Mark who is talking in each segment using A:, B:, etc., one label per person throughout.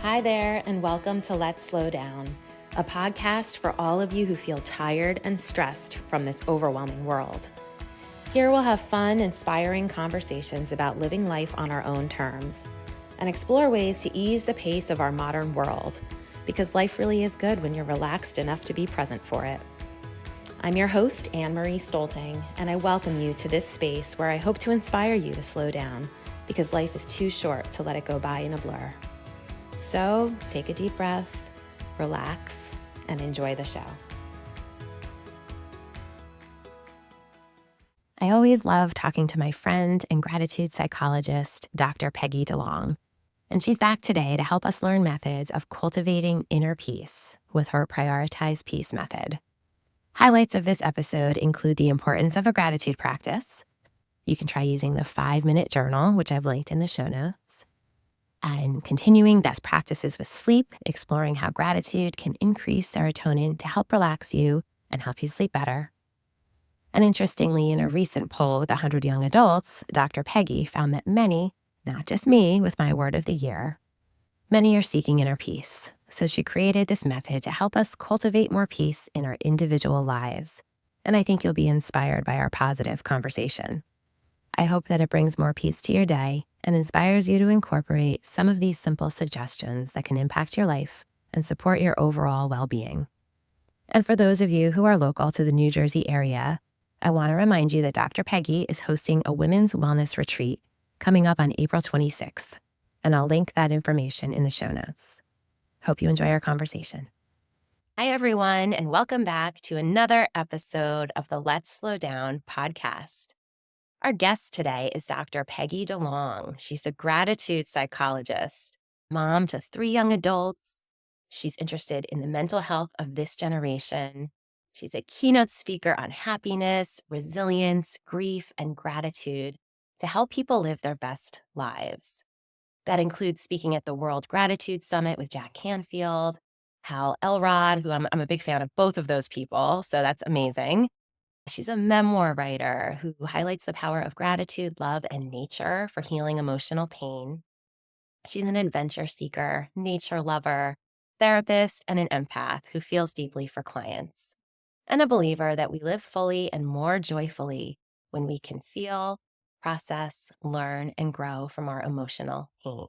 A: Hi there, and welcome to Let's Slow Down, a podcast for all of you who feel tired and stressed from this overwhelming world. Here we'll have fun, inspiring conversations about living life on our own terms and explore ways to ease the pace of our modern world, because life really is good when you're relaxed enough to be present for it. I'm your host, Anne-Marie Stolting, and I welcome you to this space where I hope to inspire you to slow down, because life is too short to let it go by in a blur. So take a deep breath, relax, and enjoy the show. I always love talking to my friend and gratitude psychologist, Dr. Peggy DeLong. And she's back today to help us learn methods of cultivating inner peace with her Prioritize P.E.A.C.E. method. Highlights of this episode include the importance of a gratitude practice. You can try using the 5-minute journal, which I've linked in the show notes. And continuing best practices with sleep, exploring how gratitude can increase serotonin to help relax you and help you sleep better. And interestingly, in a recent poll with 100 young adults, Dr. Peggy found that many, not just me with my word of the year, many are seeking inner peace. So she created this method to help us cultivate more peace in our individual lives. And I think you'll be inspired by our positive conversation. I hope that it brings more peace to your day and inspires you to incorporate some of these simple suggestions that can impact your life and support your overall well-being. And for those of you who are local to the New Jersey area, I want to remind you that Dr. Peggy is hosting a women's wellness retreat coming up on April 26th, and I'll link that information in the show notes. Hope you enjoy our conversation. Hi, everyone, and welcome back to another episode of the Let's Slow Down podcast. Our guest today is Dr. Peggy DeLong. She's a gratitude psychologist, mom to 3 young adults. She's interested in the mental health of this generation. She's a keynote speaker on happiness, resilience, grief, and gratitude to help people live their best lives. That includes speaking at the World Gratitude Summit with Jack Canfield, Hal Elrod, who I'm a big fan of both of those people, so that's amazing. She's a memoir writer who highlights the power of gratitude, love, and nature for healing emotional pain. She's an adventure seeker, nature lover, therapist, and an empath who feels deeply for clients, and a believer that we live fully and more joyfully when we can feel, process, learn, and grow from our emotional pain.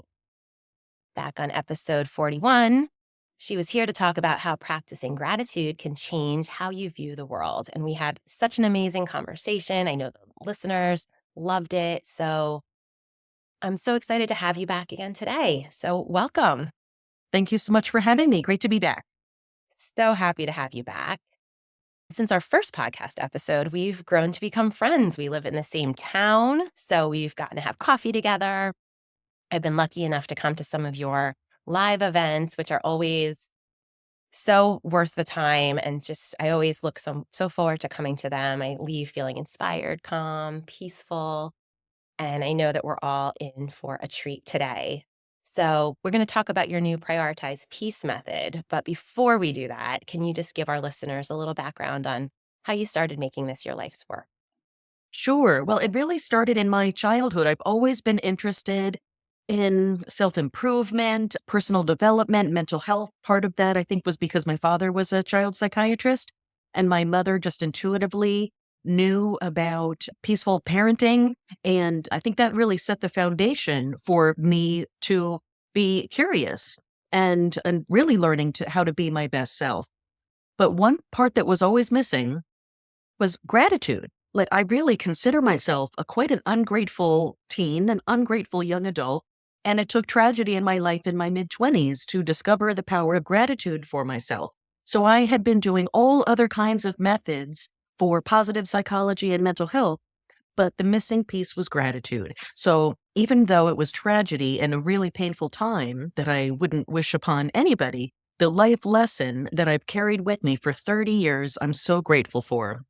A: Back on episode 41, she was here to talk about how practicing gratitude can change how you view the world. And we had such an amazing conversation. I know the listeners loved it. So I'm so excited to have you back again today. So welcome.
B: Thank you so much for having me. Great to be back.
A: So happy to have you back. Since our first podcast episode, we've grown to become friends. We live in the same town, so we've gotten to have coffee together. I've been lucky enough to come to some of your live events, which are always so worth the time. And just, I always look so forward to coming to them. I leave feeling inspired, calm, peaceful. And I know that we're all in for a treat today. So we're going to talk about your new Prioritize P.E.A.C.E. method. But before we do that, can you just give our listeners a little background on how you started making this your life's work?
B: Sure. Well, it really started in my childhood. I've always been interested in self-improvement, personal development, mental health. Part of that, I think, was because my father was a child psychiatrist and my mother just intuitively knew about peaceful parenting. And I think that really set the foundation for me to be curious and really learning how to be my best self. But one part that was always missing was gratitude. Like, I really consider myself quite an ungrateful teen, an ungrateful young adult. And it took tragedy in my life in my mid-20s to discover the power of gratitude for myself. So I had been doing all other kinds of methods for positive psychology and mental health, but the missing piece was gratitude. So even though it was tragedy and a really painful time that I wouldn't wish upon anybody, the life lesson that I've carried with me for 30 years, I'm so grateful for.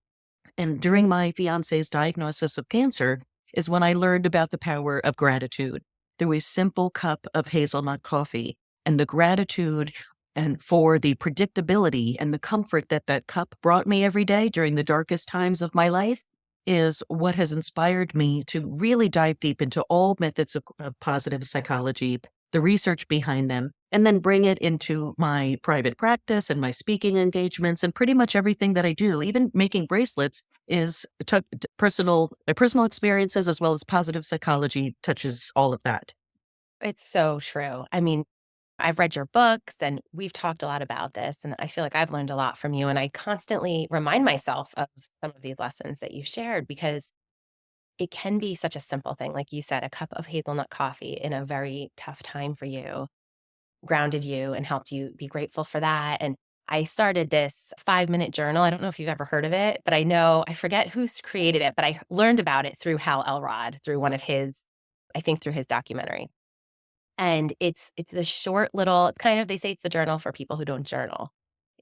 B: And during my fiance's diagnosis of cancer is when I learned about the power of gratitude through a simple cup of hazelnut coffee, and the gratitude and for the predictability and the comfort that that cup brought me every day during the darkest times of my life is what has inspired me to really dive deep into all methods of positive psychology the research behind them, and then bring it into my private practice and my speaking engagements and pretty much everything that I do. Even making bracelets is personal experiences as well as positive psychology touches all of that.
A: It's so true. I mean, I've read your books and we've talked a lot about this, and I feel like I've learned a lot from you. And I constantly remind myself of some of these lessons that you've shared because it can be such a simple thing. Like you said, a cup of hazelnut coffee in a very tough time for you grounded you and helped you be grateful for that. And I started this 5-minute journal. I don't know if you've ever heard of it, but I know I forget who's created it, but I learned about it through Hal Elrod, through one of his, I think through his documentary. And it's a short little, it's kind of, they say it's the journal for people who don't journal.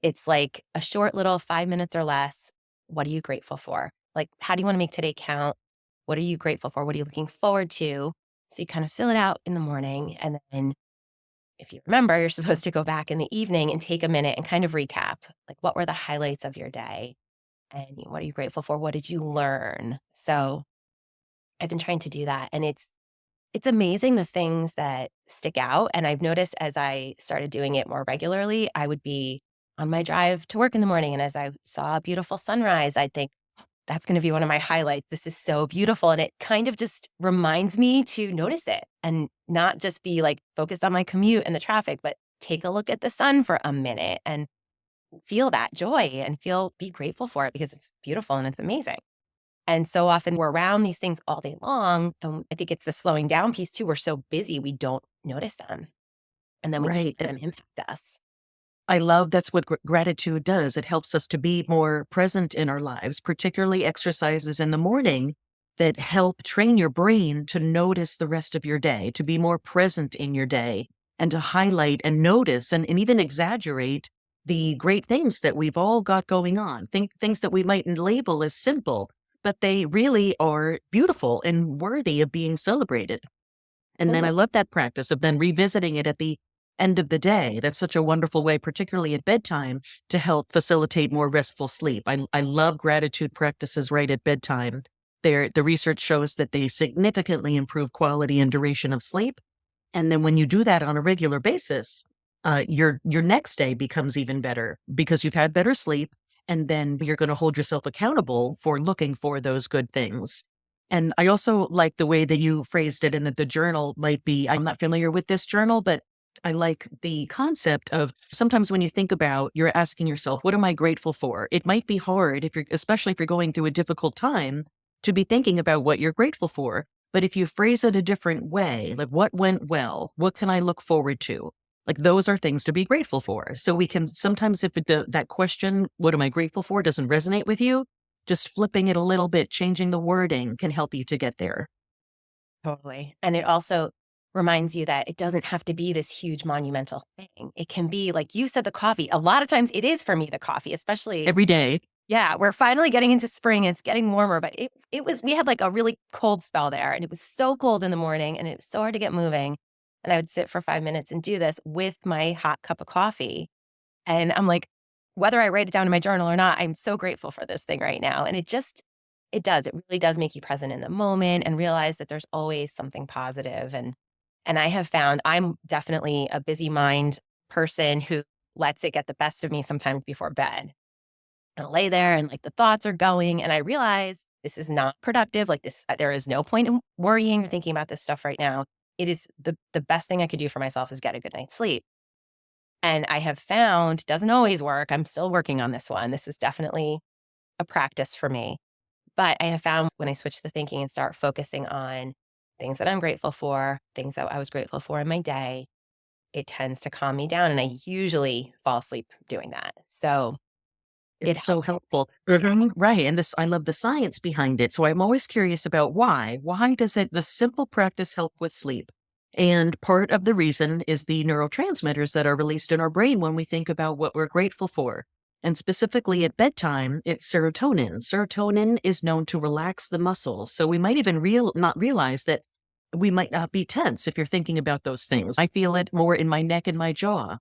A: It's like a short little 5 minutes or less. What are you grateful for? Like, how do you want to make today count? What are you grateful for? What are you looking forward to? So you kind of fill it out in the morning. And then if you remember, you're supposed to go back in the evening and take a minute and kind of recap. Like, what were the highlights of your day? And what are you grateful for? What did you learn? So I've been trying to do that. And it's amazing the things that stick out, and I've noticed as I started doing it more regularly, I would be on my drive to work in the morning, and as I saw a beautiful sunrise, I'd think, "That's gonna be one of my highlights. This is so beautiful," and it kind of just reminds me to notice it and not just be, like, focused on my commute and the traffic, but take a look at the sun for a minute and feel that joy and be grateful for it because it's beautiful and it's amazing. And so often we're around these things all day long. And I think it's the slowing down piece too. We're so busy, we don't notice them. And then we
B: Right.
A: let them impact us.
B: I love that's what gratitude does. It helps us to be more present in our lives, particularly exercises in the morning that help train your brain to notice the rest of your day, to be more present in your day, and to highlight and notice and even exaggerate the great things that we've all got going on. Things that we might label as simple, but they really are beautiful and worthy of being celebrated. And then I
A: Totally.
B: love that practice of then revisiting it at the end of the day. That's such a wonderful way, particularly at bedtime, to help facilitate more restful sleep. I love gratitude practices right at bedtime. The research shows that they significantly improve quality and duration of sleep. And then when you do that on a regular basis, your next day becomes even better because you've had better sleep, and then you're going to hold yourself accountable for looking for those good things. And I also like the way that you phrased it, and that the journal might be. I'm not familiar with this journal, but I like the concept of sometimes when you think about, you're asking yourself, what am I grateful for? It might be hard if you're, especially if you're going through a difficult time, to be thinking about what you're grateful for. But if you phrase it a different way, like what went well, what can I look forward to? Like those are things to be grateful for. So we can sometimes, if that question, what am I grateful for, doesn't resonate with you, just flipping it a little bit, changing the wording can help you to get there.
A: Totally. And it also reminds you that it doesn't have to be this huge monumental thing. It can be, like you said, the coffee. A lot of times it is for me, the coffee, especially,
B: Every day.
A: yeah, we're finally getting into spring. It's getting warmer, but it was, we had like a really cold spell there and it was so cold in the morning and it was so hard to get moving. And I would sit for 5 minutes and do this with my hot cup of coffee. And I'm like, whether I write it down in my journal or not, I'm so grateful for this thing right now. And it really does make you present in the moment and realize that there's always something positive. And I have found I'm definitely a busy mind person who lets it get the best of me sometimes before bed. I'll lay there and like the thoughts are going and I realize this is not productive. Like this, there is no point in worrying or thinking about this stuff right now. It is the best thing I could do for myself is get a good night's sleep. And I have found doesn't always work. I'm still working on this one. This is definitely a practice for me. But I have found when I switch the thinking and start focusing on things that I'm grateful for, things that I was grateful for in my day, it tends to calm me down. And I usually fall asleep doing that. So it
B: It's so
A: helps.
B: helpful.
A: Yeah.
B: Right. And this, I love the science behind it. So I'm always curious about why. Why does the simple practice help with sleep? And part of the reason is the neurotransmitters that are released in our brain when we think about what we're grateful for. And specifically at bedtime, it's serotonin. Serotonin is known to relax the muscles. So we might even not realize that we might not be tense if you're thinking about those things. I feel it more in my neck and my jaw,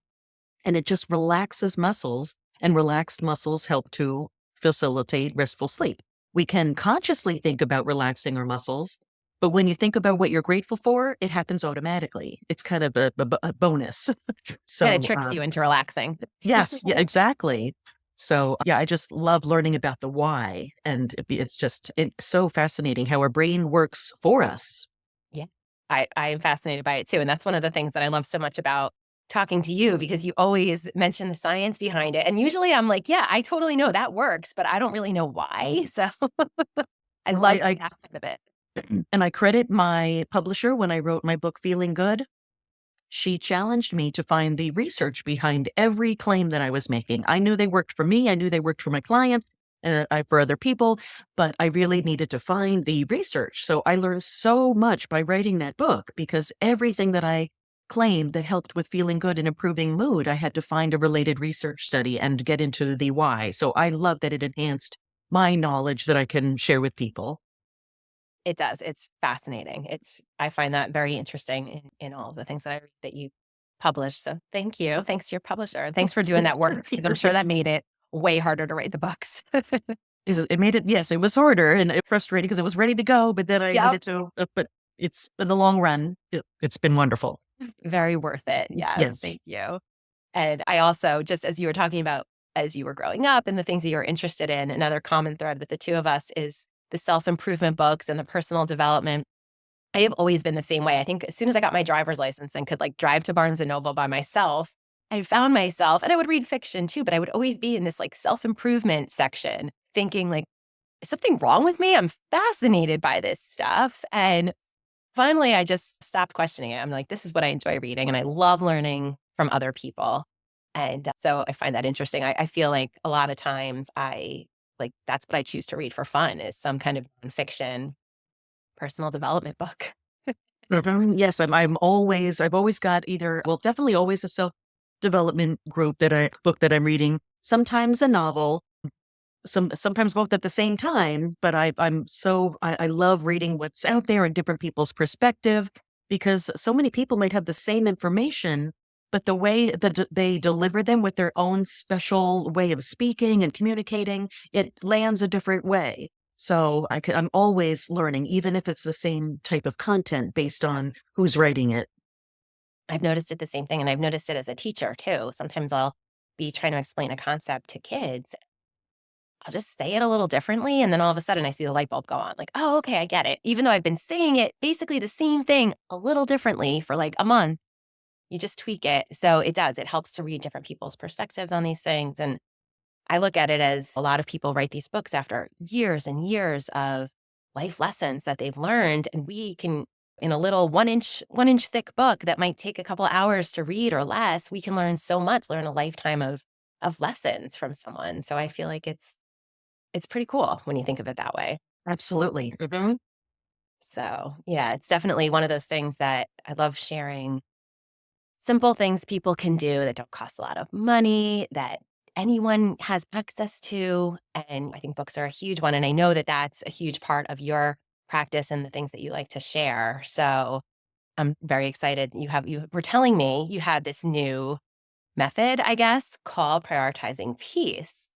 B: and it just relaxes muscles, and relaxed muscles help to facilitate restful sleep. We can consciously think about relaxing our muscles, But when you think about what you're grateful for, it happens automatically. It's kind of a bonus.
A: Kind of
B: So,
A: tricks you into relaxing.
B: yes, yeah, exactly. So, yeah, I just love learning about the why. And it's so fascinating how our brain works for us.
A: Yeah. I am fascinated by it too. And that's one of the things that I love so much about talking to you because you always mention the science behind it. And usually I'm like, yeah, I totally know that works, but I don't really know why. So I
B: Well,
A: love that aspect of it.
B: and I credit my publisher when I wrote my book, Feeling Good. She challenged me to find the research behind every claim that I was making. I knew they worked for me. I knew they worked for my clients and for other people, but I really needed to find the research. So I learned so much by writing that book because everything that I claimed that helped with feeling good and improving mood, I had to find a related research study and get into the why. So I love that it enhanced my knowledge that I can share with people.
A: It does. It's fascinating. I find that very interesting in all of the things that I read that you publish. So thank you. Thanks to your publisher. And thanks for doing that work because I'm sure that
B: Yes.
A: made it way harder to write the books.
B: It made it, yes, it was harder and it frustrating because it was ready to go, but then I
A: Yep.
B: needed to, but it's in the long run, it's been wonderful.
A: Very worth it. Yes.
B: Yes.
A: Thank you. And I also, just as you were talking about as you were growing up and the things that you were interested in, another common thread with the two of us is the self-improvement books and the personal development. I have always been the same way. I think as soon as I got my driver's license and could like drive to Barnes and Noble by myself, I found myself, and I would read fiction too, but I would always be in this like self-improvement section thinking like, is something wrong with me? I'm fascinated by this stuff. And finally, I just stopped questioning it. I'm like, this is what I enjoy reading, and I love learning from other people. And so I find that interesting. I feel like a lot of times that's what I choose to read for fun is some kind of nonfiction personal development book.
B: Yes, I've always got either, well, definitely always a self-development book that I'm reading, sometimes a novel, sometimes both at the same time, but I love reading what's out there and different people's perspective because so many people might have the same information, but the way that they deliver them with their own special way of speaking and communicating, it lands a different way. So I'm always learning, even if it's the same type of content based on who's writing it.
A: I've noticed it the same thing, and I've noticed it as a teacher too. Sometimes I'll be trying to explain a concept to kids. I'll just say it a little differently, and then all of a sudden I see the light bulb go on. Like, oh, okay, I get it. Even though I've been saying it basically the same thing a little differently for like a month, you just tweak it. So it does. It helps to read different people's perspectives on these things. And I look at it as a lot of people write these books after years and years of life lessons that they've learned. And we can, in a little one inch thick book that might take a couple hours to read or less, we can learn so much, learn a lifetime of lessons from someone. So I feel like it's pretty cool when you think of it that way.
B: Absolutely. Mhm.
A: So yeah, it's definitely one of those things that I love sharing simple things people can do that don't cost a lot of money, that anyone has access to. And I think books are a huge one. And I know that that's a huge part of your practice and the things that you like to share. So I'm very excited. You were telling me you had this new method, I guess, called prioritizing peace.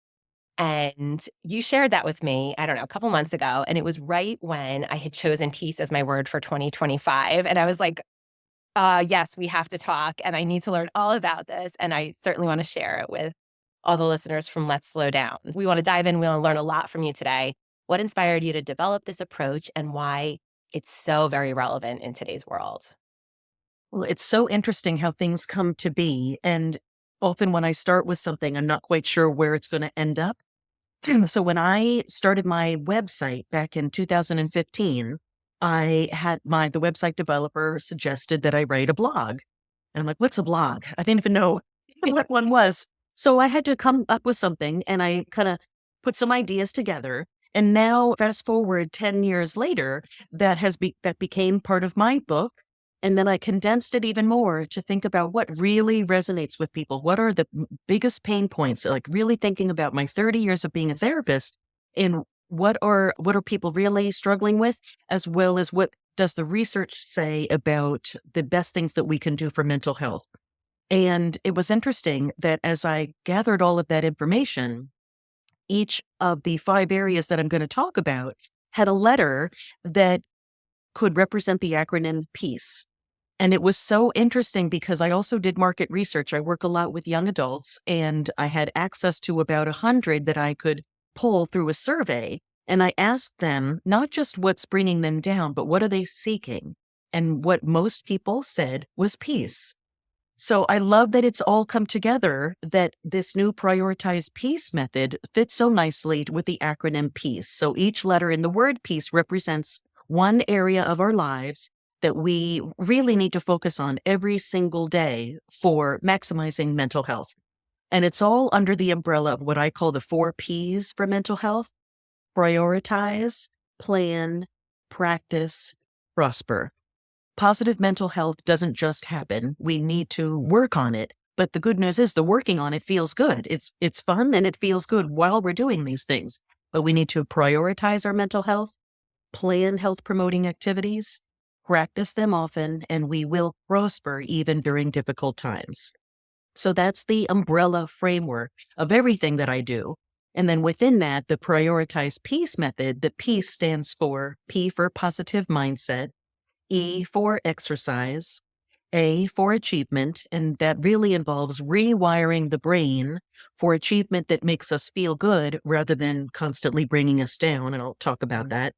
A: And you shared that with me, I don't know, a couple months ago. And it was right when I had chosen peace as my word for 2025. And I was like, yes, we have to talk, and I need to learn all about this, and I certainly wanna share it with all the listeners from Let's Slow Down. We wanna dive in, we wanna learn a lot from you today. What inspired you to develop this approach and why it's so very relevant in today's world?
B: Well, it's so interesting how things come to be. And often when I start with something, I'm not quite sure where it's going to end up. So when I started my website back in 2015, I had the website developer suggested that I write a blog. And I'm like, what's a blog? I didn't even know what one was. So I had to come up with something and I kind of put some ideas together. And now fast forward 10 years later, that became part of my book. And then I condensed it even more to think about what really resonates with people. What are the biggest pain points? Like really thinking about my 30 years of being a therapist and what are people really struggling with, as well as what does the research say about the best things that we can do for mental health. And it was interesting that as I gathered all of that information, each of the 5 areas that I'm going to talk about had a letter that could represent the acronym PEACE. And it was so interesting because I also did market research. I work a lot with young adults, and I had access to about 100 that I could pull through a survey. And I asked them not just what's bringing them down, but what are they seeking? And what most people said was peace. So I love that it's all come together, that this new Prioritize P.E.A.C.E method fits so nicely with the acronym PEACE. So each letter in the word peace represents one area of our lives that we really need to focus on every single day for maximizing mental health. And it's all under the umbrella of what I call the 4 P's for mental health: prioritize, plan, practice, prosper. Positive mental health doesn't just happen. We need to work on it. But the good news is the working on it feels good. It's fun and it feels good while we're doing these things. But we need to prioritize our mental health, plan health promoting activities, practice them often, and we will prosper even during difficult times. So that's the umbrella framework of everything that I do. And then within that, the Prioritize P.E.A.C.E method, the P stands for P for positive mindset, E for exercise, A for achievement, and that really involves rewiring the brain for achievement that makes us feel good rather than constantly bringing us down. And I'll talk about that.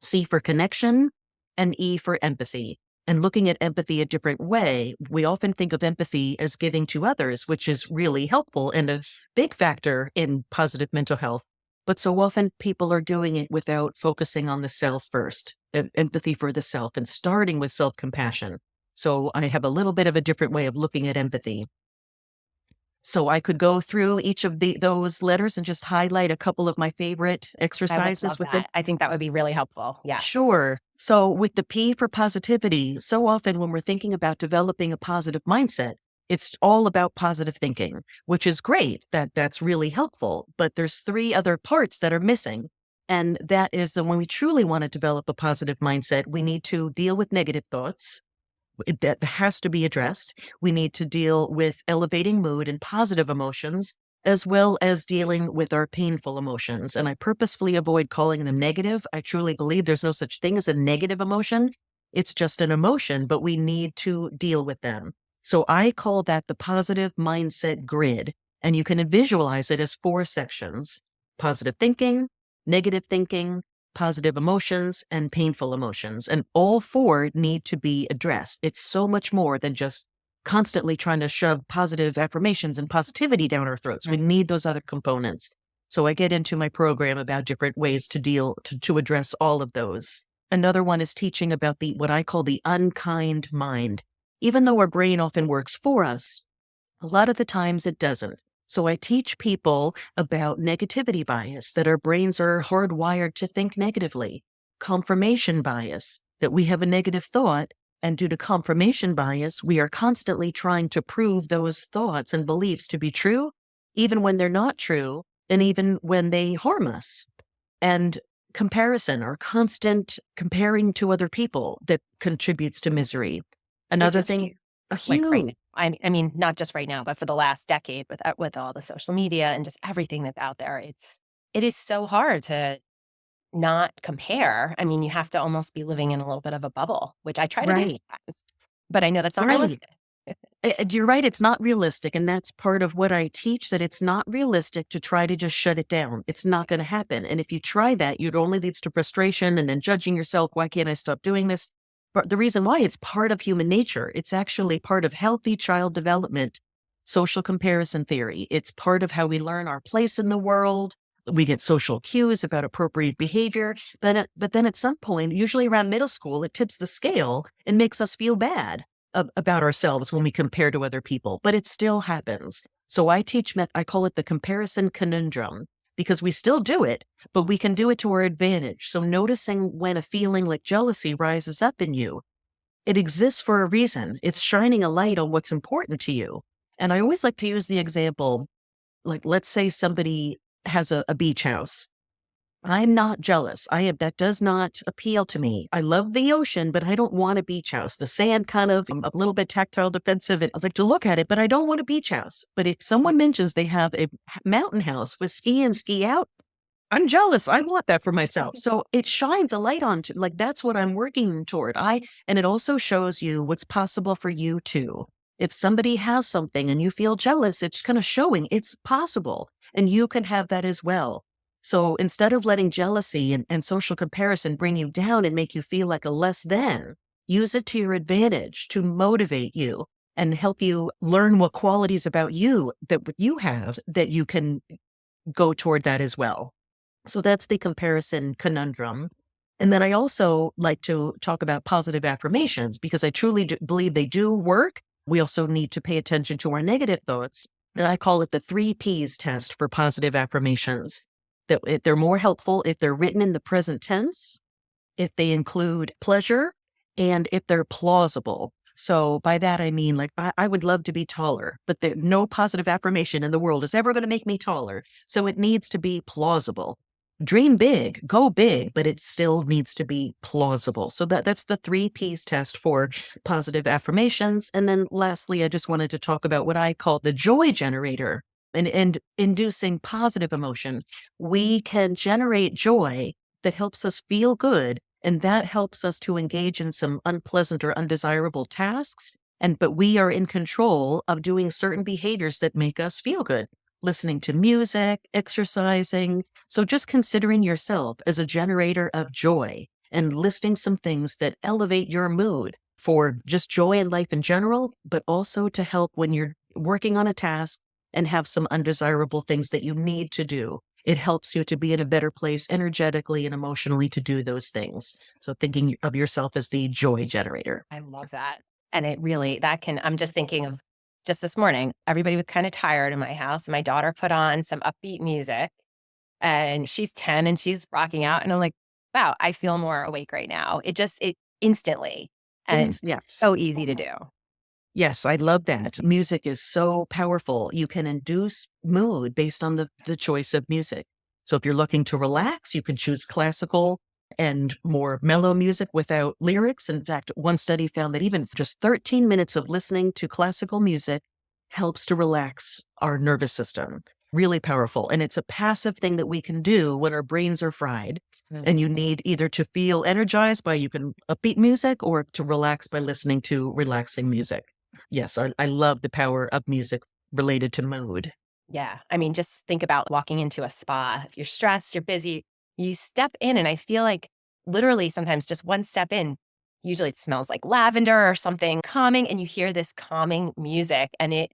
B: C for connection, and E for empathy. And looking at empathy a different way, we often think of empathy as giving to others, which is really helpful and a big factor in positive mental health. But so often people are doing it without focusing on the self first, empathy for the self, and starting with self-compassion. So I have a little bit of a different way of looking at empathy. So I could go through each of those letters and just highlight a couple of my favorite
A: I would
B: exercises
A: love
B: with
A: that. I think that would be really helpful. Yeah.
B: Sure. So with the P for positivity, so often when we're thinking about developing a positive mindset, it's all about positive thinking, which is great. That's really helpful. But there's 3 other parts that are missing. And that is that when we truly want to develop a positive mindset, we need to deal with negative thoughts. That has to be addressed. We need to deal with elevating mood and positive emotions, as well as dealing with our painful emotions. And I purposefully avoid calling them negative. I truly believe there's no such thing as a negative emotion. It's just an emotion, but we need to deal with them. So I call that the positive mindset grid. And you can visualize it as 4 sections: positive thinking, negative thinking, positive emotions, and painful emotions. And all 4 need to be addressed. It's so much more than just constantly trying to shove positive affirmations and positivity down our throats. We need those other components. So I get into my program about different ways to deal to address all of those. Another one is teaching about what I call the unkind mind. Even though our brain often works for us, a lot of the times it doesn't. So I teach people about negativity bias, that our brains are hardwired to think negatively; confirmation bias, that we have a negative thought, and due to confirmation bias, we are constantly trying to prove those thoughts and beliefs to be true, even when they're not true, and even when they harm us. And comparison, or constant comparing to other people, that contributes to misery. Another
A: Which is
B: thing, a
A: like right now.
B: huge,
A: I mean, not just right now, but for the last decade with all the social media and just everything that's out there, it is so hard to not compare. I mean, you have to almost be living in a little bit of a bubble, which I try to do
B: right,
A: sometimes, but I know that's not
B: right.
A: realistic.
B: You're right, it's not realistic, and that's part of what I teach, that it's not realistic to try to just shut it down. It's not gonna happen, and if you try that, it only leads to frustration and then judging yourself, "Why can't I stop doing this?" But the reason why, it's part of human nature. It's actually part of healthy child development, social comparison theory. It's part of how we learn our place in the world. We get social cues about appropriate behavior, but then at some point, usually around middle school, it tips the scale and makes us feel bad about ourselves when we compare to other people, but it still happens. So I teach, I call it the comparison conundrum, because we still do it, but we can do it to our advantage. So noticing when a feeling like jealousy rises up in you, it exists for a reason. It's shining a light on what's important to you. And I always like to use the example, like, let's say somebody has a beach house. I'm not jealous. That does not appeal to me. I love the ocean, but I don't want a beach house. The sand I'm a little bit tactile defensive. I like to look at it, but I don't want a beach house. But if someone mentions they have a mountain house with ski in, ski out, I'm jealous. I want that for myself. So it shines a light onto, like, that's what I'm working toward. And it also shows you what's possible for you too. If somebody has something and you feel jealous, it's kind of showing it's possible and you can have that as well. So instead of letting jealousy and social comparison bring you down and make you feel like a less than, use it to your advantage to motivate you and help you learn what qualities about you that you have that you can go toward that as well. So that's the comparison conundrum. And then I also like to talk about positive affirmations because I truly believe they do work. We also need to pay attention to our negative thoughts. And I call it the 3 Ps test for positive affirmations. They're more helpful if they're written in the present tense, if they include pleasure, and if they're plausible. So by that, I mean, like, I would love to be taller, but no positive affirmation in the world is ever going to make me taller. So it needs to be plausible. Dream big, go big, but it still needs to be plausible. So that's the 3 Ps test for positive affirmations. And then lastly, I just wanted to talk about what I call the joy generator and inducing positive emotion. We can generate joy that helps us feel good, and that helps us to engage in some unpleasant or undesirable tasks. But we are in control of doing certain behaviors that make us feel good, listening to music, exercising. So just considering yourself as a generator of joy and listing some things that elevate your mood for just joy in life in general, but also to help when you're working on a task and have some undesirable things that you need to do. It helps you to be in a better place energetically and emotionally to do those things. So thinking of yourself as the joy generator.
A: I love that. And it really, I'm just thinking of just this morning, everybody was kind of tired in my house. My daughter put on some upbeat music and she's 10 and she's rocking out. And I'm like, wow, I feel more awake right now. It instantly, and
B: Yes.
A: so easy to do.
B: Yes, I love that. Music is so powerful. You can induce mood based on the choice of music. So if you're looking to relax, you can choose classical and more mellow music without lyrics. In fact, one study found that even just 13 minutes of listening to classical music helps to relax our nervous system. Really powerful. And it's a passive thing that we can do when our brains are fried. And you need either to feel energized by you can upbeat music or to relax by listening to relaxing music. Yes, I love the power of music related to mood.
A: Yeah. I mean, just think about walking into a spa. If you're stressed, you're busy, you step in, and I feel like literally sometimes just one step in, usually it smells like lavender or something calming, and you hear this calming music, and it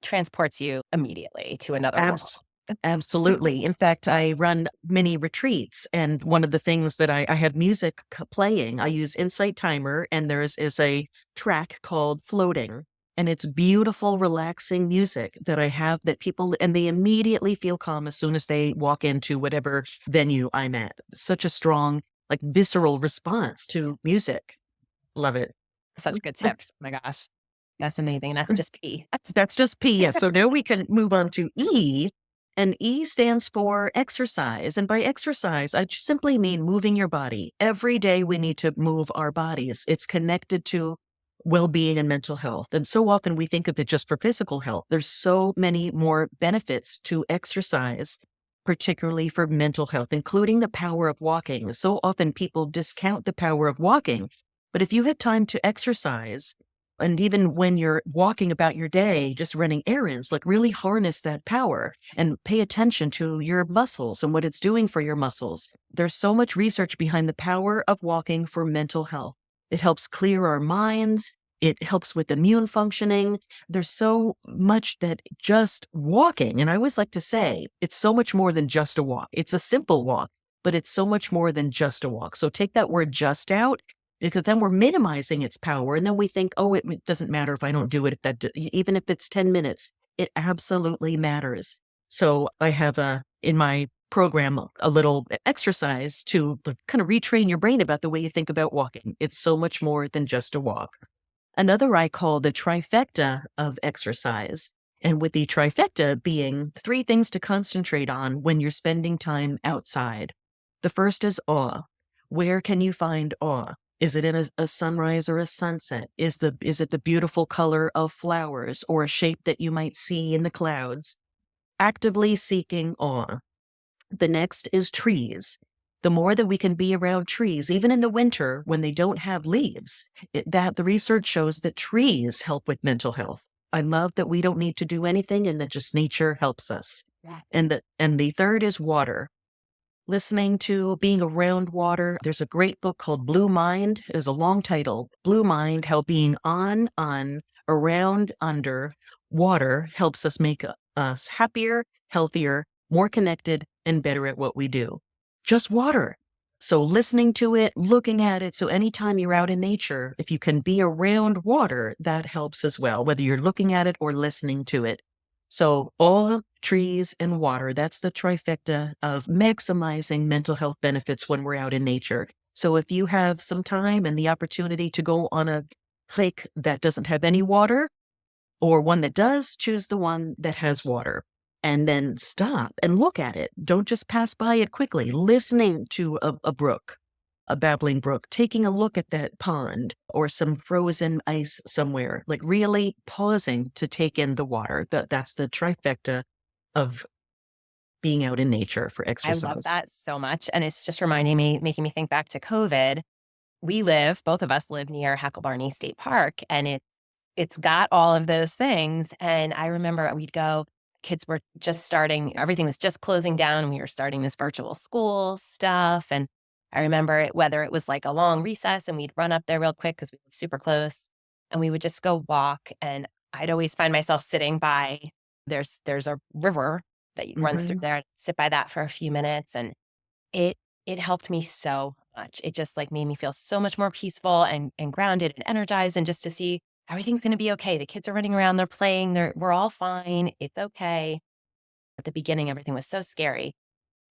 A: transports you immediately to another world.
B: Abs- Absolutely. In fact, I run mini retreats, and one of the things that I have music playing, I use Insight Timer, and is a track called Floating. And it's beautiful, relaxing music that I have that people, and they immediately feel calm as soon as they walk into whatever venue I'm at. Such a strong, like, visceral response to music. Love it.
A: Such good tips. Oh my gosh. That's amazing. And that's just P.
B: That's just P. Yes. So now we can move on to E. And E stands for exercise. And by exercise, I just simply mean moving your body. Every day we need to move our bodies. It's connected to well-being and mental health. And so often we think of it just for physical health. There's so many more benefits to exercise, particularly for mental health, including the power of walking. So often people discount the power of walking. But if you have time to exercise, and even when you're walking about your day, just running errands, like, really harness that power and pay attention to your muscles and what it's doing for your muscles. There's so much research behind the power of walking for mental health. It helps clear our minds. It helps with immune functioning. There's so much that just walking, and I always like to say, it's so much more than just a walk. It's a simple walk, but it's so much more than just a walk. So take that word just out, because then we're minimizing its power. And then we think, oh, it doesn't matter if I don't do it, even if it's 10 minutes, it absolutely matters. So I have in my program a little exercise to kind of retrain your brain about the way you think about walking. It's so much more than just a walk. Another I call the trifecta of exercise. And with the trifecta being 3 things to concentrate on when you're spending time outside. The first is awe. Where can you find awe? Is it in a sunrise or a sunset? Is it the beautiful color of flowers or a shape that you might see in the clouds? Actively seeking awe. The next is trees. The more that we can be around trees, even in the winter when they don't have leaves, that the research shows that trees help with mental health. I love that we don't need to do anything and that just nature helps us.
A: Yeah.
B: And the third is water. Listening to being around water. There's a great book called Blue Mind. It is a long title. Blue Mind, how being on, around, under water helps us make us happier, healthier, more connected, and better at what we do. Just water. So listening to it, looking at it. So anytime you're out in nature, if you can be around water, that helps as well, whether you're looking at it or listening to it. So all trees and water, that's the trifecta of maximizing mental health benefits when we're out in nature. So if you have some time and the opportunity to go on a hike that doesn't have any water or one that does, choose the one that has water. And then stop and look at it. Don't just pass by it quickly. Listening to a brook, a babbling brook, taking a look at that pond or some frozen ice somewhere, like really pausing to take in the water. That's the trifecta of being out in nature for
A: I love
B: exercise.
A: that so much. And it's just reminding me, making me think back to COVID. Both of us live near Hacklebarney State Park, and it's got all of those things. And I remember we'd go, kids were just starting, everything was just closing down, and we were starting this virtual school stuff. And I remember whether it was like a long recess and we'd run up there real quick because we were super close, and we would just go walk. And I'd always find myself sitting by, there's a river that runs through
B: Hmm.
A: there, and sit by that for a few minutes. And it it helped me so much. It just, like, made me feel so much more peaceful and grounded and energized, and just to see everything's gonna be okay. The kids are running around, they're playing, we're all fine, it's okay. At the beginning, everything was so scary,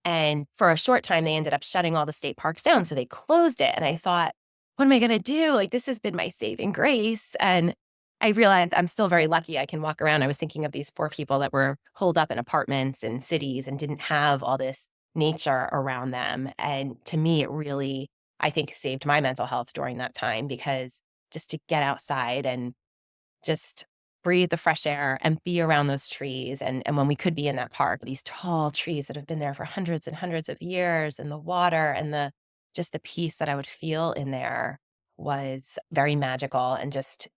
A: and for a short time, they ended up shutting all the state parks down, so they closed it, and I thought, "What am I gonna do? Like, this has been my saving grace," and I realized I'm still very lucky I can walk around. I was thinking of these poor people that were holed up in apartments in cities and didn't have all this nature around them, and to me, it really, I think, saved my mental health during that time, because just to get outside and just breathe the fresh air and be around those trees, and when we could be in that park, these tall trees that have been there for hundreds and hundreds of years, and the water and the just the peace that I would feel in there was very magical and just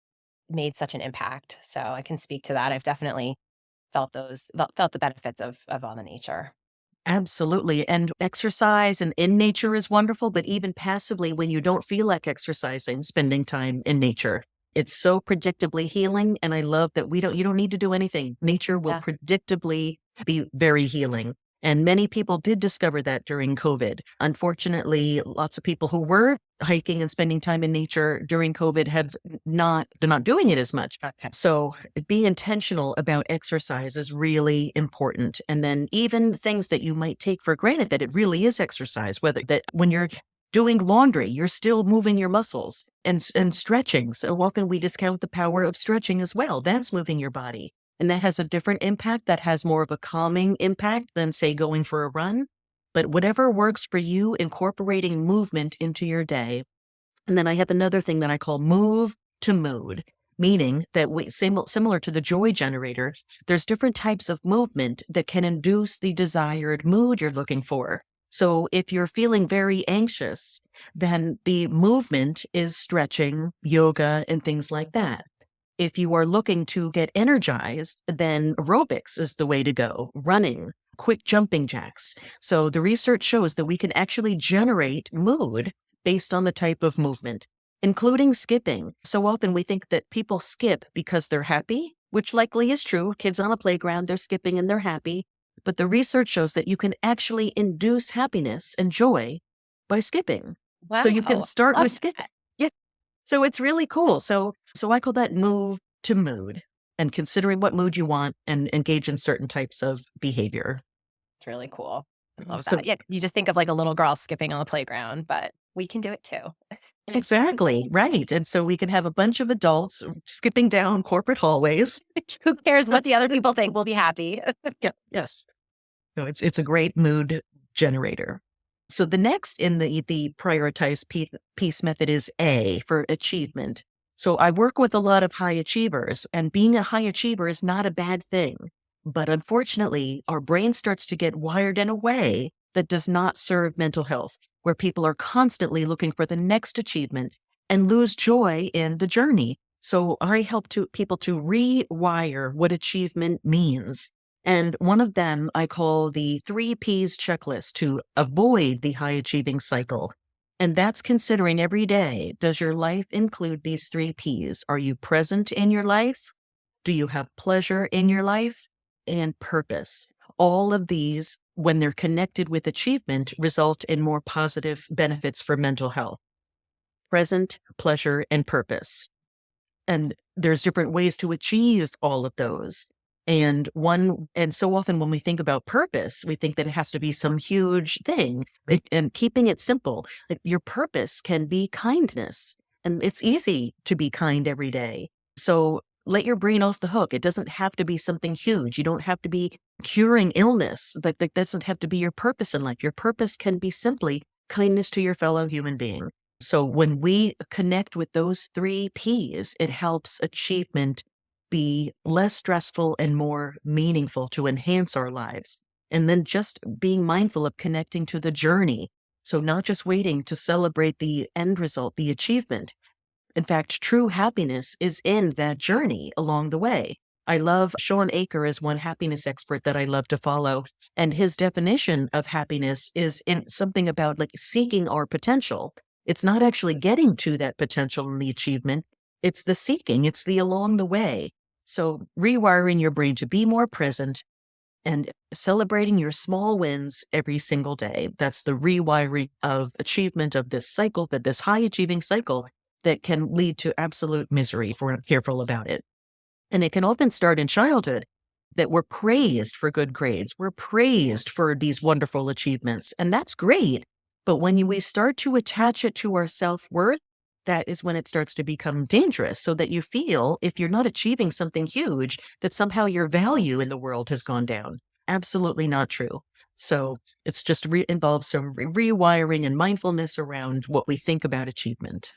A: made such an impact. So I can speak to that. I've definitely felt the benefits of all the nature.
B: Absolutely. And exercise and in nature is wonderful, but even passively, when you don't feel like exercising, spending time in nature, it's so predictably healing. And I love that you don't need to do anything. Nature will
A: Yeah.
B: predictably be very healing. And many people did discover that during COVID. Unfortunately, lots of people who were hiking and spending time in nature during COVID they're not doing it as much.
A: Okay.
B: So being intentional about exercise is really important. And then even things that you might take for granted that it really is exercise, whether that when you're doing laundry, you're still moving your muscles and stretching. So often we discount the power of stretching as well. That's moving your body. And that has a different impact. That has more of a calming impact than, say, going for a run. But whatever works for you, incorporating movement into your day. And then I have another thing that I call move to mood, meaning that similar to the joy generator, there's different types of movement that can induce the desired mood you're looking for. So if you're feeling very anxious, then the movement is stretching, yoga, and things like that. If you are looking to get energized, then aerobics is the way to go, running, quick jumping jacks. So the research shows that we can actually generate mood based on the type of movement, including skipping. So often we think that people skip because they're happy, which likely is true. Kids on a playground, they're skipping and they're happy. But the research shows that you can actually induce happiness and joy by skipping. So you can
A: Wow.
B: start
A: Love
B: with skip.
A: that.
B: Yeah. So it's really cool. So I call that move to mood and considering what mood you want and engage in certain types of behavior.
A: It's really cool. I love
B: So
A: that. Yeah, you just think of, like, a little girl skipping on the playground, but we can do it too.
B: exactly, right. And so we can have a bunch of adults skipping down corporate hallways.
A: Who cares what the other people think? We'll be happy.
B: Yeah, yes. So it's a great mood generator. So the next in the prioritize peace method is A for achievement. So I work with a lot of high achievers, and being a high achiever is not a bad thing. But unfortunately, our brain starts to get wired in a way that does not serve mental health, where people are constantly looking for the next achievement and lose joy in the journey. So I help people to rewire what achievement means. And one of them I call the 3 Ps checklist to avoid the high achieving cycle. And that's considering every day, does your life include these 3 Ps? Are you present in your life? Do you have pleasure in your life? And purpose. All of these, when they're connected with achievement, result in more positive benefits for mental health. Present, pleasure, and purpose. And there's different ways to achieve all of those. And so often when we think about purpose, we think that it has to be some huge thing. And keeping it simple, like your purpose can be kindness. And it's easy to be kind every day. So let your brain off the hook. It doesn't have to be something huge. You don't have to be curing illness. That doesn't have to be your purpose in life. Your purpose can be simply kindness to your fellow human being. So when we connect with those 3 Ps, it helps achievement be less stressful and more meaningful to enhance our lives. And then just being mindful of connecting to the journey. So not just waiting to celebrate the end result, the achievement. In fact, true happiness is in that journey along the way. I love Sean Aker as one happiness expert that I love to follow. And his definition of happiness is in something about like seeking our potential. It's not actually getting to that potential and the achievement. It's the seeking. It's the along the way. So rewiring your brain to be more present and celebrating your small wins every single day. That's the rewiring of achievement of this cycle, that this high achieving cycle that can lead to absolute misery if we're not careful about it. And it can often start in childhood, that we're praised for good grades. We're praised for these wonderful achievements. And that's great. But when we start to attach it to our self-worth, that is when it starts to become dangerous. So that you feel if you're not achieving something huge, that somehow your value in the world has gone down. Absolutely not true. So it's just involves some rewiring and mindfulness around what we think about achievement.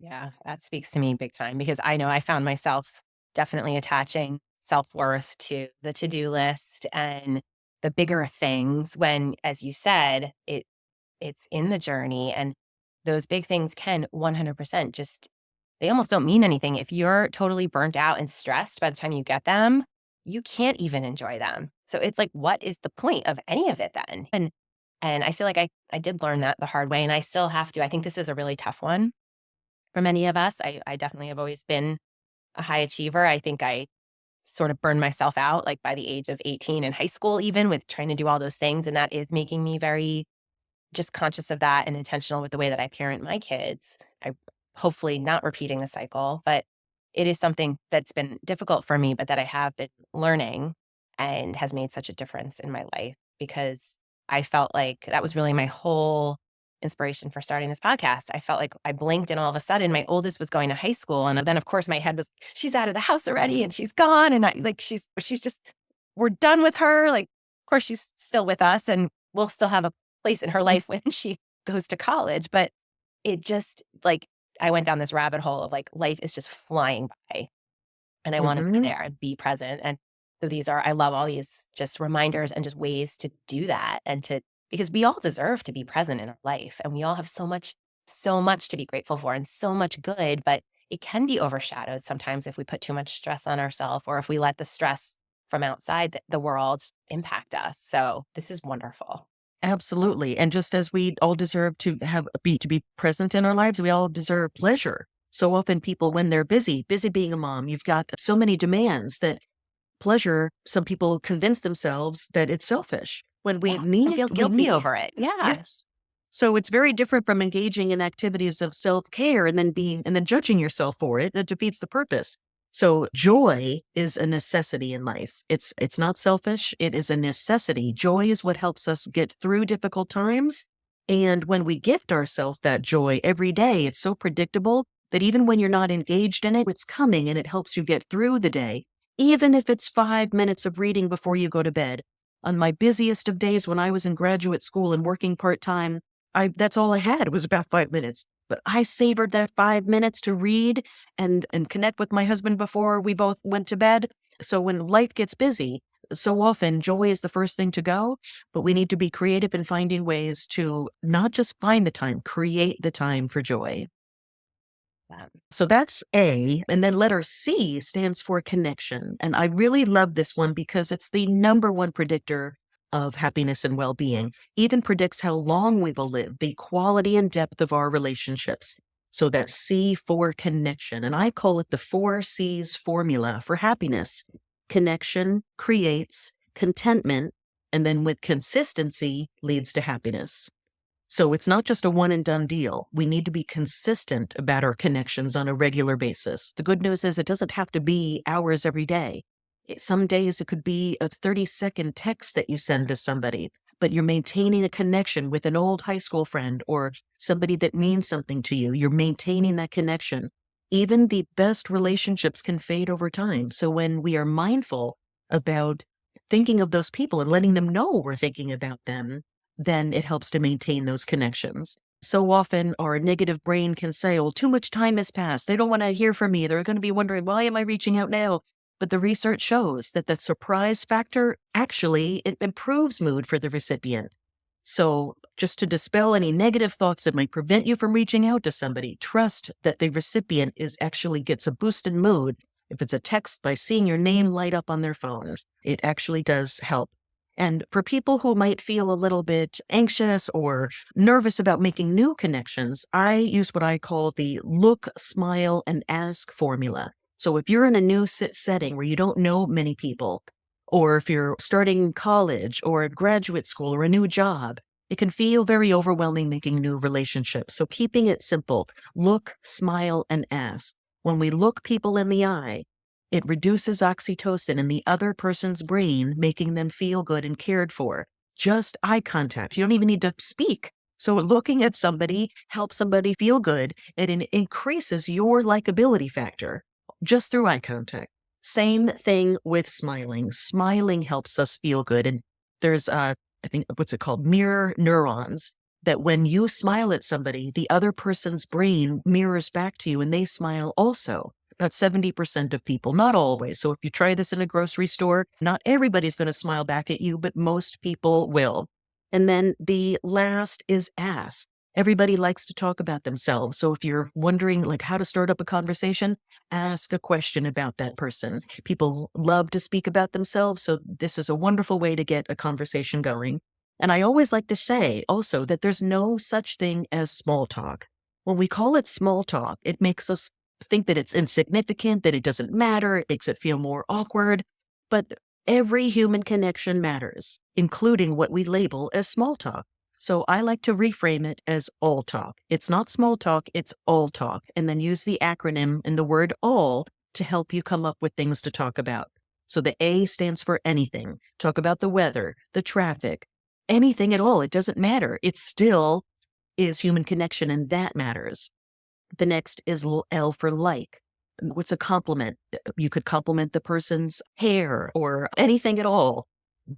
A: Yeah, that speaks to me big time because I know I found myself definitely attaching self-worth to the to-do list and the bigger things when, as you said, it's in the journey and those big things can 100% just they almost don't mean anything. If you're totally burnt out and stressed by the time you get them, you can't even enjoy them. So it's like, what is the point of any of it then? And I feel like I did learn that the hard way and I still have to. I think this is a really tough one for many of us. I definitely have always been a high achiever. I think I sort of burned myself out like by the age of 18 in high school, even with trying to do all those things. And that is making me very just conscious of that and intentional with the way that I parent my kids. I hopefully not repeating the cycle, but it is something that's been difficult for me, but that I have been learning and has made such a difference in my life because I felt like that was really my whole inspiration for starting this podcast. I felt like I blinked and all of a sudden my oldest was going to high school. And then of course my head was, she's out of the house already and she's gone. And I like, she's just, we're done with her. Like, of course she's still with us and we'll still have a place in her life when she goes to college. But it just like, I went down this rabbit hole of like, life is just flying by and I want to be
B: Mhm.
A: there and be present. And so I love all these just reminders and just ways to do that and because we all deserve to be present in our life and we all have so much to be grateful for and so much good, but it can be overshadowed sometimes if we put too much stress on ourselves or if we let the stress from outside the world impact us. So this is wonderful.
B: Absolutely. And just as we all deserve to be present in our lives, we all deserve pleasure. So often people, when they're busy being a mom, you've got so many demands that pleasure, some people convince themselves that it's selfish when we
A: Yeah. And feel
B: we
A: guilty
B: need,
A: over it. Yeah.
B: yes. So it's very different from engaging in activities of self-care and then judging yourself for it. That defeats the purpose. So joy is a necessity in life. It's not selfish. It is a necessity. Joy is what helps us get through difficult times. And when we gift ourselves that joy every day, it's so predictable that even when you're not engaged in it, it's coming and it helps you get through the day. Even if it's 5 minutes of reading before you go to bed. On my busiest of days when I was in graduate school and working part-time, that's all I had was about 5 minutes. But I savored that 5 minutes to read and connect with my husband before we both went to bed. So when life gets busy, so often joy is the first thing to go, but we need to be creative in finding ways to not just find the time, create the time for joy. So that's A. And then letter C stands for connection. And I really love this one because it's the number one predictor of happiness and well being. Even predicts how long we will live, the quality and depth of our relationships. So that's C for connection. And I call it the 4 C's formula for happiness: connection creates contentment, and then with consistency leads to happiness. So it's not just a one and done deal. We need to be consistent about our connections on a regular basis. The good news is it doesn't have to be hours every day. Some days it could be a 30-second text that you send to somebody, but you're maintaining a connection with an old high school friend or somebody that means something to you. You're maintaining that connection. Even the best relationships can fade over time. So when we are mindful about thinking of those people and letting them know we're thinking about them, then it helps to maintain those connections. So often our negative brain can say, oh, too much time has passed. They don't want to hear from me. They're going to be wondering, why am I reaching out now? But the research shows that the surprise factor actually it improves mood for the recipient. So just to dispel any negative thoughts that might prevent you from reaching out to somebody, trust that the recipient is actually gets a boost in mood. If it's a text, by seeing your name light up on their phone, it actually does help. And for people who might feel a little bit anxious or nervous about making new connections, I use what I call the look, smile, and ask formula. So if you're in a new setting where you don't know many people, or if you're starting college or graduate school or a new job, it can feel very overwhelming making new relationships. So keeping it simple: look, smile, and ask. When we look people in the eye, it reduces oxytocin in the other person's brain, making them feel good and cared for. Just eye contact. You don't even need to speak. So looking at somebody helps somebody feel good, and it increases your likability factor just through eye contact. Same thing with smiling. Smiling helps us feel good. And there's, I think, what's it called? Mirror neurons, that when you smile at somebody, the other person's brain mirrors back to you and they smile also. About 70% of people, not always. So if you try this in a grocery store, not everybody's going to smile back at you, but most people will. And then the last is ask. Everybody likes to talk about themselves. So if you're wondering like how to start up a conversation, ask a question about that person. People love to speak about themselves. So this is a wonderful way to get a conversation going. And I always like to say also that there's no such thing as small talk. When we call it small talk, it makes us think that it's insignificant, that it doesn't matter. It makes it feel more awkward. But every human connection matters, including what we label as small talk. So I like to reframe it as all talk. It's not small talk, it's all talk. And then use the acronym and the word all to help you come up with things to talk about. So the A stands for anything. Talk about the weather, the traffic, anything at all. It doesn't matter. It still is human connection, and that matters. The next is L for like. What's a compliment? You could compliment the person's hair or anything at all.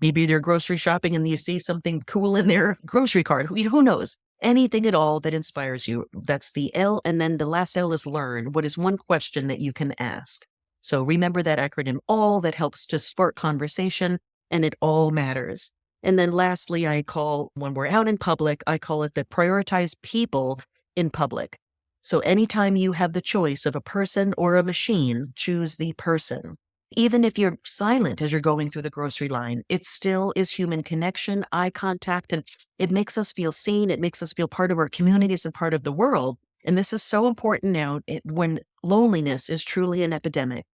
B: Maybe they're grocery shopping and you see something cool in their grocery cart. Who knows? Anything at all that inspires you. That's the L. And then the last L is learn. What is one question that you can ask? So remember that acronym ALL, that helps to spark conversation, and it all matters. And then lastly, I call, when we're out in public, I call it the prioritize people in public. So anytime you have the choice of a person or a machine, choose the person. Even if you're silent as you're going through the grocery line, it still is human connection, eye contact, and it makes us feel seen. It makes us feel part of our communities and part of the world. And this is so important now when loneliness is truly an epidemic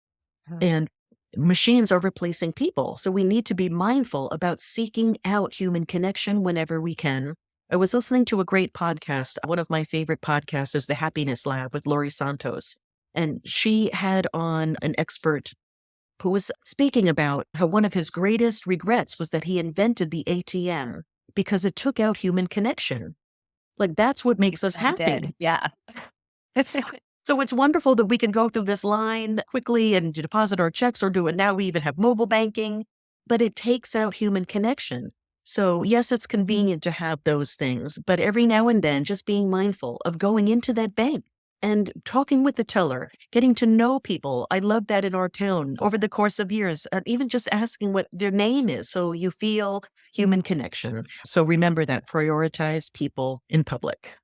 B: and machines are replacing people. So we need to be mindful about seeking out human connection whenever we can. I was listening to a great podcast. One of my favorite podcasts is The Happiness Lab with Laurie Santos. And she had on an expert who was speaking about how one of his greatest regrets was that he invented the ATM because it took out human connection. Like, that's what makes us
A: I did.
B: happy.
A: Yeah.
B: So it's wonderful that we can go through this line quickly and deposit our checks or do it now. We even have mobile banking, but it takes out human connection. So yes, it's convenient to have those things, but every now and then just being mindful of going into that bank and talking with the teller, getting to know people. I love that in our town over the course of years, even just asking what their name is. So you feel human connection. So remember that, prioritize people in public.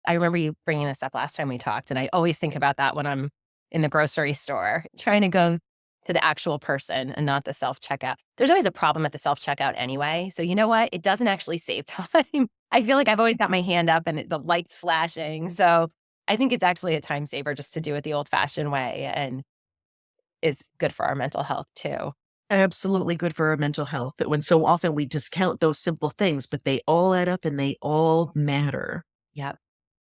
A: I remember you bringing this up last time we talked, and I always think about that when I'm in the grocery store, trying to go to the actual person and not the self-checkout. There's always a problem at the self-checkout anyway, so you know what? It doesn't actually save time. I feel like I've always got my hand up and the light's flashing, so I think it's actually a time saver just to do it the old-fashioned way, and is good for our mental health too.
B: Absolutely good for our mental health. That when so often we discount those simple things, but they all add up and they all matter.
A: Yep.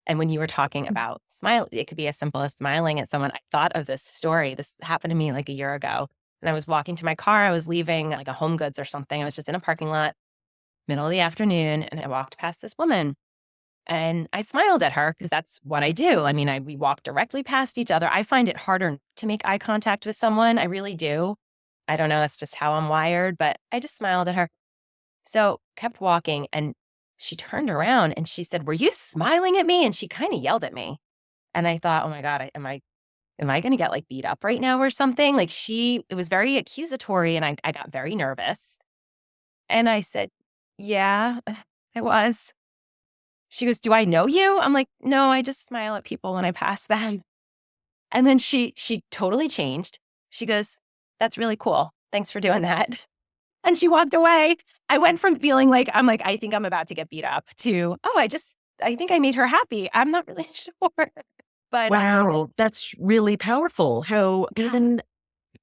A: And when you were talking about smile, it could be as simple as smiling at someone. I thought of this story. This happened to me like a year ago. And I was walking to my car. I was leaving like a Home Goods or something. I was just in a parking lot, middle of the afternoon, and I walked past this woman and I smiled at her because that's what I do. I mean, we walk directly past each other. I find it harder to make eye contact with someone. I really do. I don't know. That's just how I'm wired, but I just smiled at her. So kept walking and she turned around and she said, "Were you smiling at me?" And she kind of yelled at me. And I thought, "Oh my God, am I going to get like beat up right now or something?" Like it was very accusatory and I got very nervous. And I said, "Yeah, it was." She goes, "Do I know you?" I'm like, "No, I just smile at people when I pass them." And then she totally changed. She goes, "That's really cool. Thanks for doing that." And she walked away. I went from feeling like I think I'm about to get beat up to, "Oh, I think I made her happy." I'm not really sure. But,
B: Wow, that's really powerful. How
A: yeah,
B: even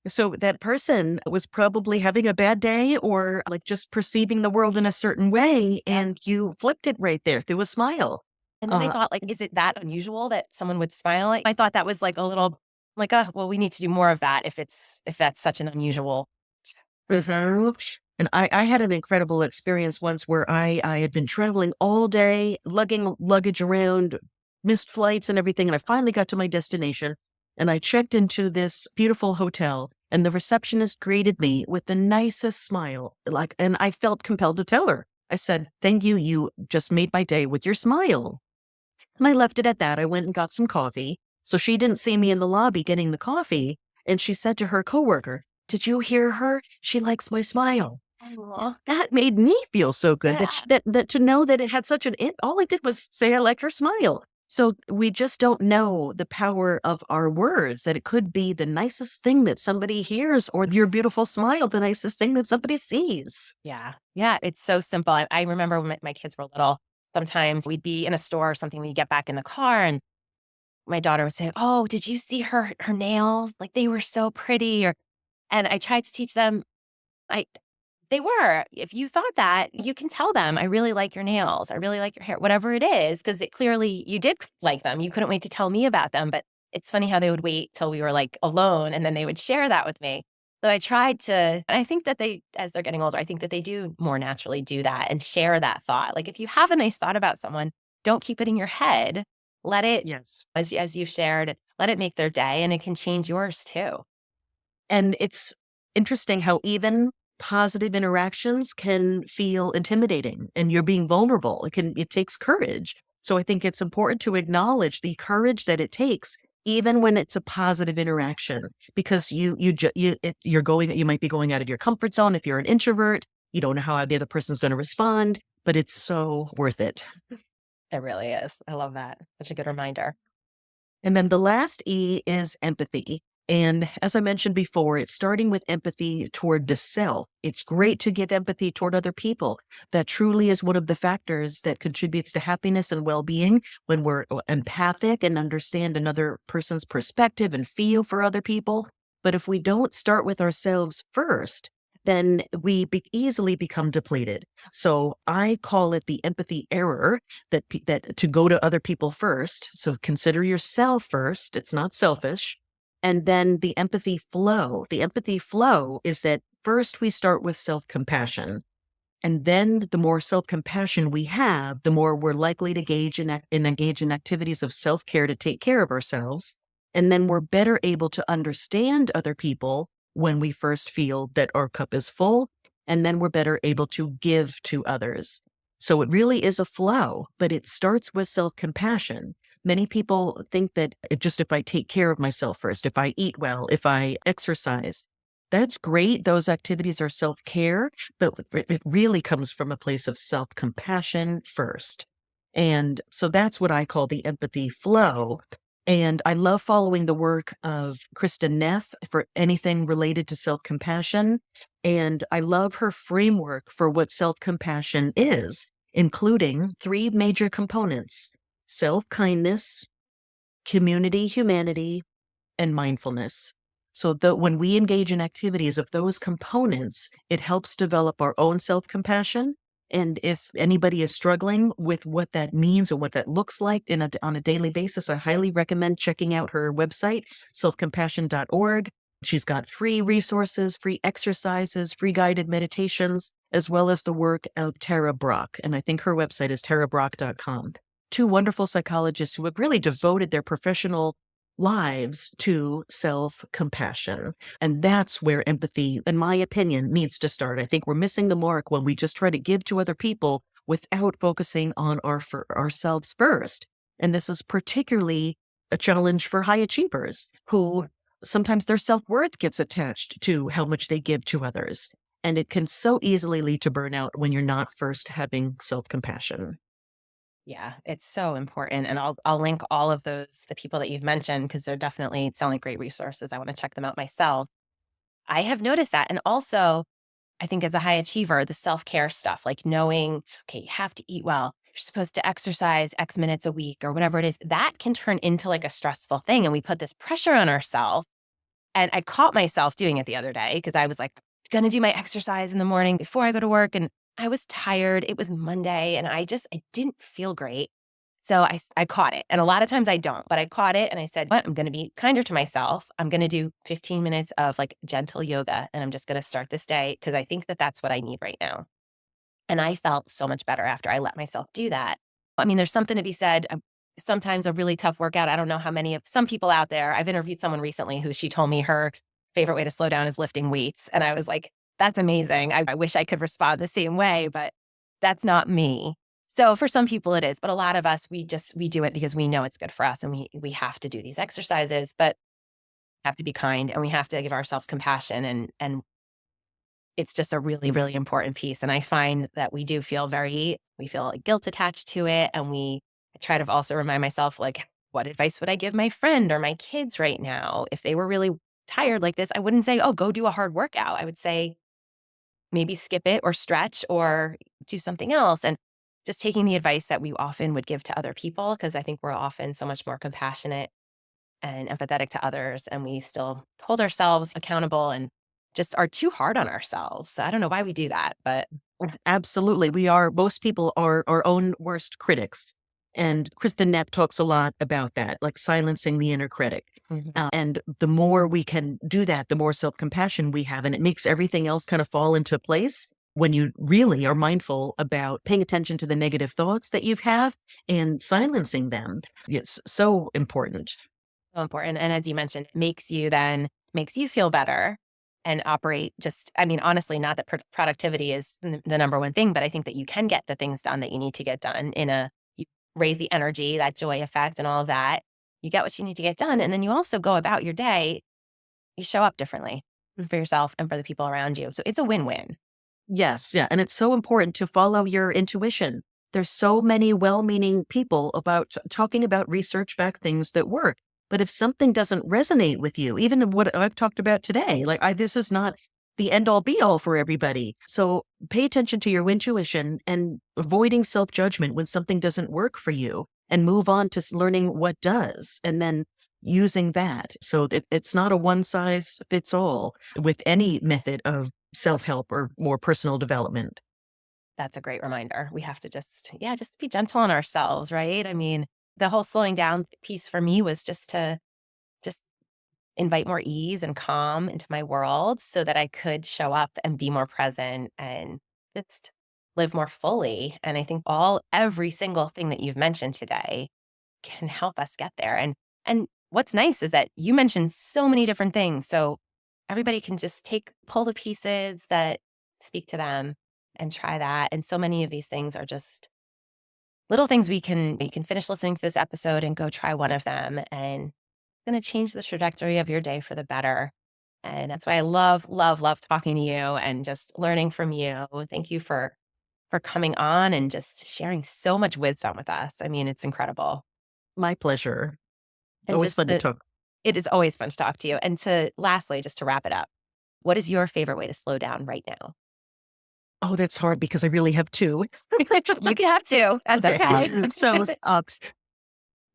B: so that person was probably having a bad day or like just perceiving the world in a certain way,
A: yep.
B: and you flipped it right there through a smile.
A: And then I
B: Uh,
A: thought, like, is it that unusual that someone would smile? I thought that was like a little like, "Oh, well, we need to do more of that if that's such an unusual."
B: Mhm. And I had an incredible experience once where I had been traveling all day, lugging luggage around, missed flights and everything. And I finally got to my destination and I checked into this beautiful hotel and the receptionist greeted me with the nicest smile. Like, and I felt compelled to tell her. I said, "Thank you. You just made my day with your smile." And I left it at that. I went and got some coffee. So she didn't see me in the lobby getting the coffee. And she said to her coworker, "Did you hear her? She likes my smile."
A: Aw,
B: That made me feel so good that,
A: yeah.
B: that to know that it had such an all I did was say I like her smile. So we just don't know the power of our words, that it could be the nicest thing that somebody hears or your beautiful smile, the nicest thing that somebody sees.
A: Yeah. Yeah, it's so simple. I remember when my kids were little, sometimes we'd be in a store or something, we'd get back in the car and my daughter would say, "Oh, did you see her nails? Like, they were so pretty," or and I tried to teach them I they were. If you thought that, you can tell them, "I really like your nails. I really like your hair," whatever it is, because it clearly you did like them. You couldn't wait to tell me about them, but it's funny how they would wait till we were, like, alone, and then they would share that with me. So I tried to and I think that as they're getting older, I think that they do more naturally do that and share that thought. Like, if you have a nice thought about someone, don't keep it in your head. Let it,
B: Yes.
A: as you've shared, let it make their day, and it can change yours too.
B: And it's interesting how even positive interactions can feel intimidating and you're being vulnerable. It takes courage. So I think it's important to acknowledge the courage that it takes even when it's a positive interaction because you might be going out of your comfort zone if you're an introvert, you don't know how the other person's going to respond, but it's so worth it.
A: It really is. I love that. Such a good reminder.
B: And then the last E is empathy. And as I mentioned before, it's starting with empathy toward the self. It's great to give empathy toward other people. That truly is one of the factors that contributes to happiness and well being when we're empathic and understand another person's perspective and feel for other people. But if we don't start with ourselves first, then easily become depleted. So I call it the empathy error that to go to other people first. So consider yourself first. It's not selfish. And then the empathy flow. The empathy flow is that first we start with self-compassion. And then the more self-compassion we have, the more we're likely to engage in activities of self-care to take care of ourselves. And then we're better able to understand other people when we first feel that our cup is full. And then we're better able to give to others. So it really is a flow, but it starts with self-compassion. Many people think that if I take care of myself first, if I eat well, if I exercise, that's great. Those activities are self care, but it really comes from a place of self compassion first. And so that's what I call the empathy flow. And I love following the work of Kristen Neff for anything related to self compassion. And I love her framework for what self compassion is, including three major components: self kindness, community humanity, and mindfulness. So that when we engage in activities of those components, it helps develop our own self compassion. And if anybody is struggling with what that means or what that looks like on a daily basis, I highly recommend checking out her website, selfcompassion.org. She's got free resources, free exercises, free guided meditations, as well as the work of Tara Brach. And I think her website is tarabrach.com. Two wonderful psychologists who have really devoted their professional lives to self-compassion. And that's where empathy, in my opinion, needs to start. I think we're missing the mark when we just try to give to other people without focusing on ourselves first. And this is particularly a challenge for high achievers who sometimes their self-worth gets attached to how much they give to others. And it can so easily lead to burnout when you're not first having self-compassion.
A: Yeah, it's so important. And I'll link all of the people that you've mentioned, because they're definitely sound like great resources. I want to check them out myself. I have noticed that. And also, I think as a high achiever, the self-care stuff, like knowing, okay, you have to eat well. You're supposed to exercise X minutes a week or whatever it is, that can turn into like a stressful thing. And we put this pressure on ourselves. And I caught myself doing it the other day because I was like, gonna do my exercise in the morning before I go to work. And I was tired. It was Monday and I didn't feel great. So I caught it. And a lot of times I don't, but I caught it and I said, what? I'm going to be kinder to myself. I'm going to do 15 minutes of like gentle yoga. And I'm just going to start this day because I think that that's what I need right now. And I felt so much better after I let myself do that. I mean, there's something to be said. Sometimes a really tough workout. I don't know how many of some people out there. I've interviewed someone recently who she told me her favorite way to slow down is lifting weights. And I was like, that's amazing. I wish I could respond the same way, but that's not me. So for some people it is, but a lot of us, we do it because we know it's good for us and we have to do these exercises, but have to be kind and we have to give ourselves compassion and it's just a really, really important piece. And I find that we feel like guilt attached to it. And I try to also remind myself, like, what advice would I give my friend or my kids right now? If they were really tired like this, I wouldn't say, oh, go do a hard workout. I would say, maybe skip it or stretch or do something else. And just taking the advice that we often would give to other people, because I think we're often so much more compassionate and empathetic to others, and we still hold ourselves accountable and just are too hard on ourselves. So I don't know why we do that, but
B: Absolutely. Most people are our own worst critics. And Kristen Neff talks a lot about that, like silencing the inner critic.
A: Mhm.
B: And the more we can do that, the more self compassion we have. And it makes everything else kind of fall into place when you really are mindful about paying attention to the negative thoughts that you have and silencing them. It's so important.
A: So important. And as you mentioned, it makes you feel better and operate just, I mean, honestly, not that productivity is the number one thing, but I think that you can get the things done that you need to get done you raise the energy, that joy effect and all of that. You get what you need to get done. And then you also go about your day, you show up differently for yourself and for the people around you. So it's a win-win.
B: Yes, yeah, and it's so important to follow your intuition. There's so many well-meaning people about talking about research-backed things that work. But if something doesn't resonate with you, even what I've talked about today, this is not the end all be all for everybody. So pay attention to your intuition and avoiding self-judgment when something doesn't work for you and move on to learning what does and then using that. So that it's not a one size fits all with any method of self-help or more personal development.
A: That's a great reminder. We have to just be gentle on ourselves, right? I mean, the whole slowing down piece for me was just invite more ease and calm into my world so that I could show up and be more present and just live more fully. And I think every single thing that you've mentioned today can help us get there. And what's nice is that you mentioned so many different things. So everybody can just pull the pieces that speak to them and try that. And so many of these things are just little things you can finish listening to this episode and go try one of them, and it's going to change the trajectory of your day for the better. And that's why I love, love, love talking to you and just learning from you. Thank you for coming on and just sharing so much wisdom with us. I mean, it's incredible.
B: My pleasure.
A: And
B: Always
A: just
B: fun to talk.
A: it is always fun to talk to you. And to lastly, just to wrap it up, what is your favorite way to slow down right now?
B: Oh, that's hard because I really have two.
A: You can have two. That's okay.
B: So,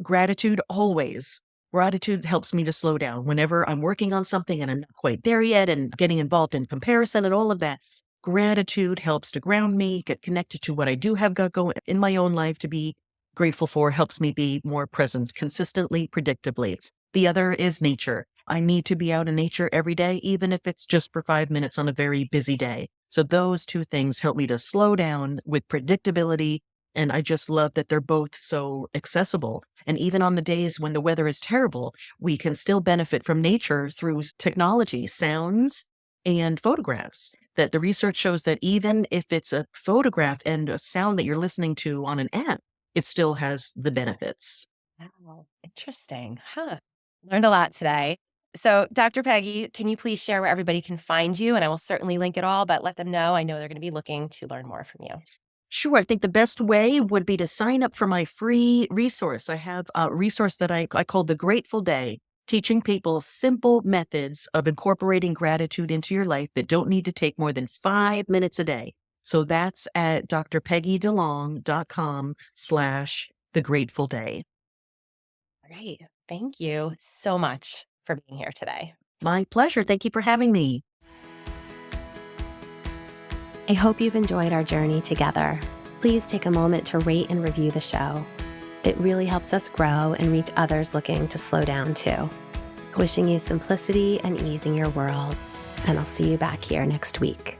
B: gratitude always. Gratitude helps me to slow down whenever I'm working on something and I'm not quite there yet and getting involved in comparison and all of that. Gratitude helps to ground me, get connected to what I do have got going in my own life to be grateful for, helps me be more present consistently, predictably. The other is nature. I need to be out in nature every day, even if it's just for 5 minutes on a very busy day. So those two things help me to slow down with predictability. And I just love that they're both so accessible. And even on the days when the weather is terrible, we can still benefit from nature through technology, sounds, and photographs. That the research shows that even if it's a photograph and a sound that you're listening to on an app, it still has the benefits.
A: Wow. Interesting. Huh. Learned a lot today. So, Dr. Peggy, can you please share where everybody can find you? And I will certainly link it all, but let them know. I know they're going to be looking to learn more from you.
B: Sure. I think the best way would be to sign up for my free resource. I have a resource that I call The Grateful Day, teaching people simple methods of incorporating gratitude into your life that don't need to take more than 5 minutes a day. So that's at drpeggydelong.com/The Grateful Day.
A: Great. Thank you so much for being here today.
B: My pleasure. Thank you for having me.
A: I hope you've enjoyed our journey together. Please take a moment to rate and review the show. It really helps us grow and reach others looking to slow down too. Wishing you simplicity and ease in your world, and I'll see you back here next week.